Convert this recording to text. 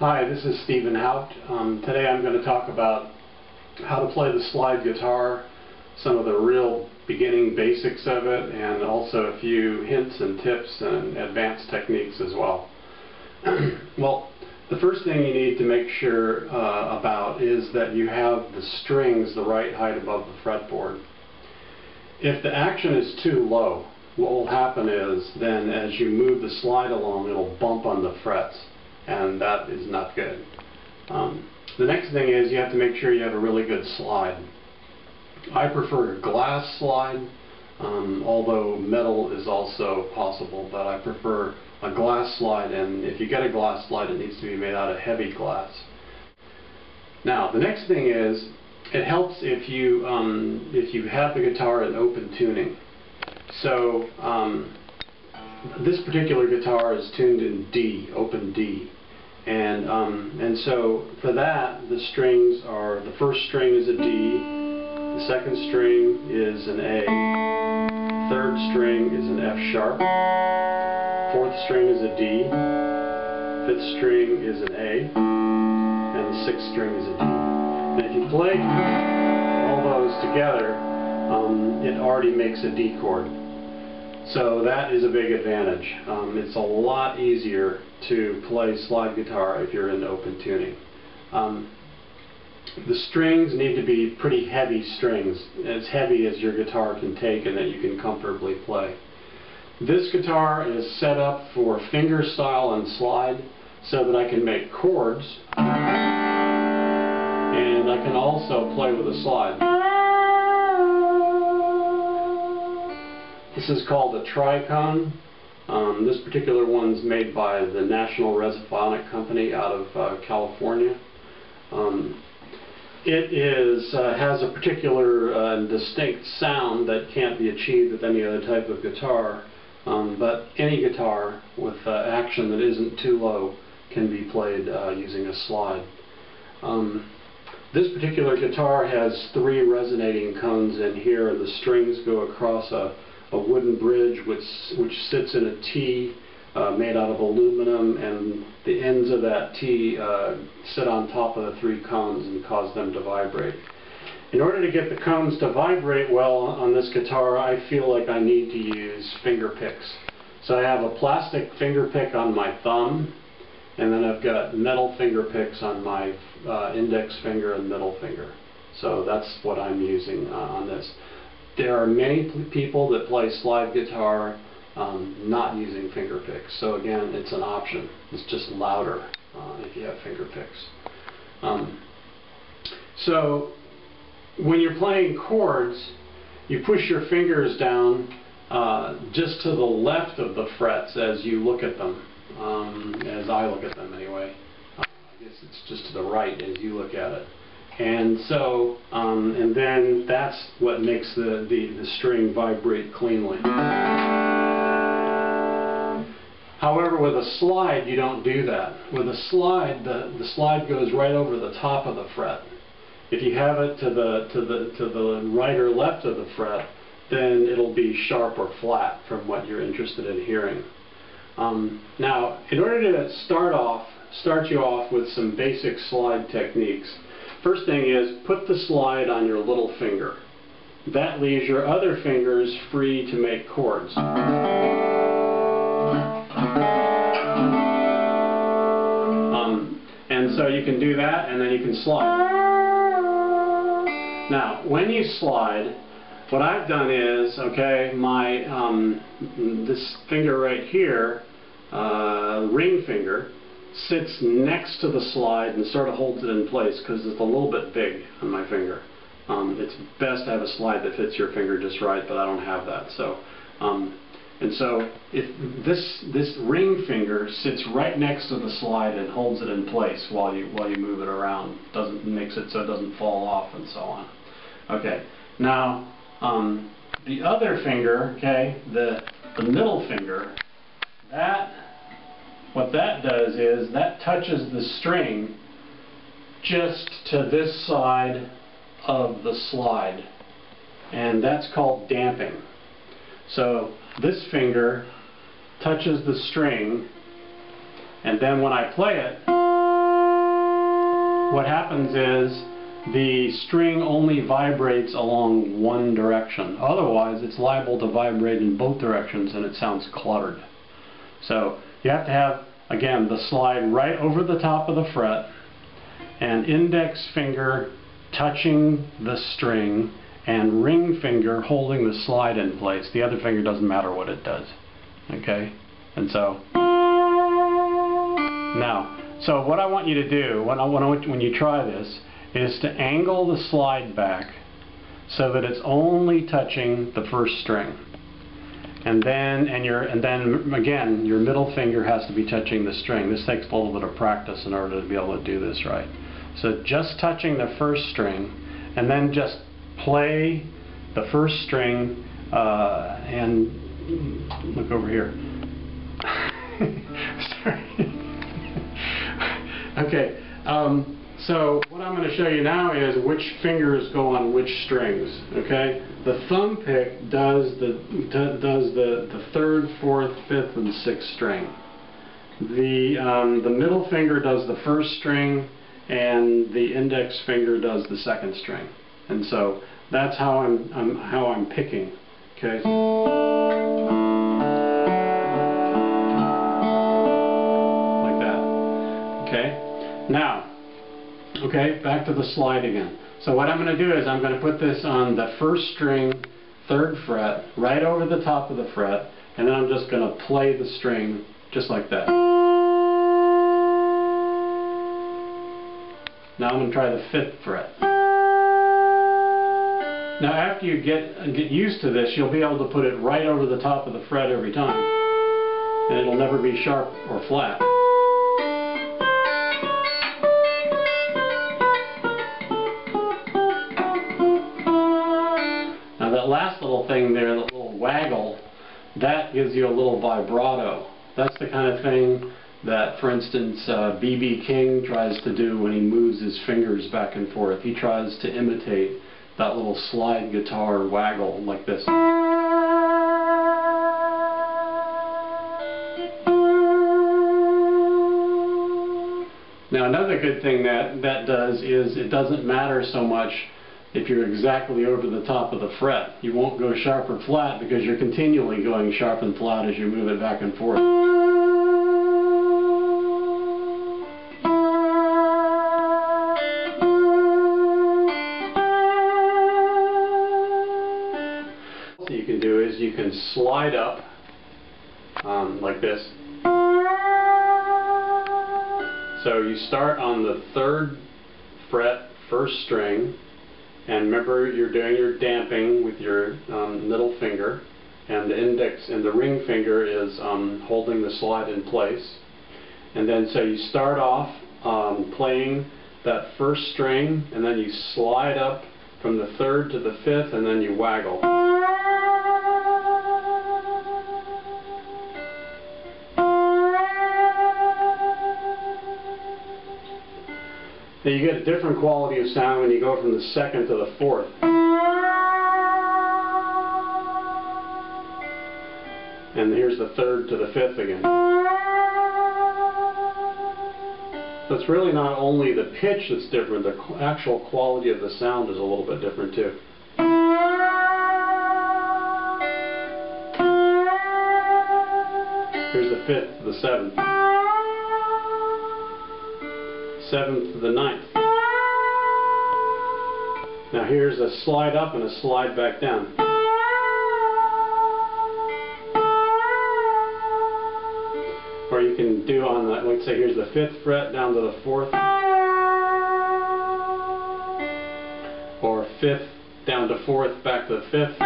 Hi, this is Houpt. Today I'm going to talk about how to play the slide guitar, some of the real beginning basics of it, and also a few hints and tips and advanced techniques as well. Well, the first thing you need to make sure about is that you have the strings the right height above the fretboard. If the action is too low, what will happen is then as you move the slide along, it'll bump on the frets, and that is not good. The next thing is you have to make sure you have a really good slide. I prefer a glass slide, although metal is also possible, but I prefer a glass slide, and if you get a glass slide, it needs to be made out of heavy glass. Now, the next thing is, it helps if you have the guitar in open tuning. So, this particular guitar is tuned in D, open D. And so for that, the strings are, the first string is a D, the second string is an A, third string is an F sharp, fourth string is a D, fifth string is an A, and the sixth string is a D. And if you play all those together, it already makes a D chord. So that is a big advantage. It's a lot easier to play slide guitar if you're in open tuning. The strings need to be pretty heavy strings, as heavy as your guitar can take and that you can comfortably play. This guitar is set up for fingerstyle and slide so that I can make chords, and I can also play with a slide. This is called a tricone. This particular one's made by the National Resophonic Company out of California. It has a particular distinct sound that can't be achieved with any other type of guitar, but any guitar with action that isn't too low can be played using a slide. This particular guitar has 3 resonating cones in here, and the strings go across a wooden bridge which sits in a T made out of aluminum, and the ends of that T sit on top of the 3 cones and cause them to vibrate. In order to get the cones to vibrate well on this guitar, I feel like I need to use finger picks. So I have a plastic finger pick on my thumb, and then I've got metal finger picks on my index finger and middle finger. So that's what I'm using on this. There are many people that play slide guitar not using finger picks. So again, it's an option. It's just louder if you have finger picks. So when you're playing chords, you push your fingers down just to the left of the frets as you look at them, as I look at them anyway. I guess it's just to the right as you look at it. And so, and then that's what makes the string vibrate cleanly. However, with a slide, you don't do that. With a slide, the slide goes right over the top of the fret. If you have it to the right or left of the fret, then it'll be sharp or flat from what you're interested in hearing. Now, in order to start you off with some basic slide techniques, first thing is put the slide on your little finger. That leaves your other fingers free to make chords. And so you can do that, and then you can slide. Now, when you slide, what I've done is, okay, my this finger right here, ring finger, sits next to the slide and sort of holds it in place because it's a little bit big on my finger. It's best to have a slide that fits your finger just right, but I don't have that. So, and so if this ring finger sits right next to the slide and holds it in place while you move it around, makes it so it doesn't fall off and so on. Okay. Now the other finger, okay, the middle finger, what that does is that touches the string just to this side of the slide, and that's called damping. So this finger touches the string, and then when I play it, what happens is the string only vibrates along one direction. Otherwise, it's liable to vibrate in both directions and it sounds cluttered. So you have to have, again, the slide right over the top of the fret and index finger touching the string and ring finger holding the slide in place. The other finger doesn't matter what it does. Okay? And so, now, so what I want you to do, when you try this, is to angle the slide back so that it's only touching the first string. And then again, your middle finger has to be touching the string. This takes a little bit of practice in order to be able to do this right. So just touching the first string, and then just play the first string, and look over here. Sorry. Okay. So what I'm going to show you now is which fingers go on which strings. Okay. The thumb pick does the third, fourth, fifth, and sixth string. The middle finger does the first string, and the index finger does the second string. And so that's how I'm picking. Okay. Like that. Okay. Now. Okay, back to the slide again. So what I'm going to do is I'm going to put this on the first string, third fret, right over the top of the fret, and then I'm just going to play the string just like that. Now I'm going to try the fifth fret. Now after you get used to this, you'll be able to put it right over the top of the fret every time, and it'll never be sharp or flat. That last little thing there, the little waggle, that gives you a little vibrato. That's the kind of thing that, for instance, B.B. King tries to do when he moves his fingers back and forth. He tries to imitate that little slide guitar waggle like this. Now another good thing that does is it doesn't matter so much if you're exactly over the top of the fret. You won't go sharp or flat because you're continually going sharp and flat as you move it back and forth. What you can do is you can slide up like this. So you start on the third fret, first string, and remember you're doing your damping with your middle finger, and the index and the ring finger is holding the slide in place. And then so you start off playing that first string, and then you slide up from the third to the fifth, and then you waggle. Now you get a different quality of sound when you go from the second to the fourth. And here's the third to the fifth again. So it's really not only the pitch that's different, the actual quality of the sound is a little bit different too. Here's the fifth to the seventh. Seventh to the ninth. Now here's a slide up and a slide back down. Or you can do on the, let's say here's the fifth fret down to the fourth. Or fifth down to fourth back to the fifth.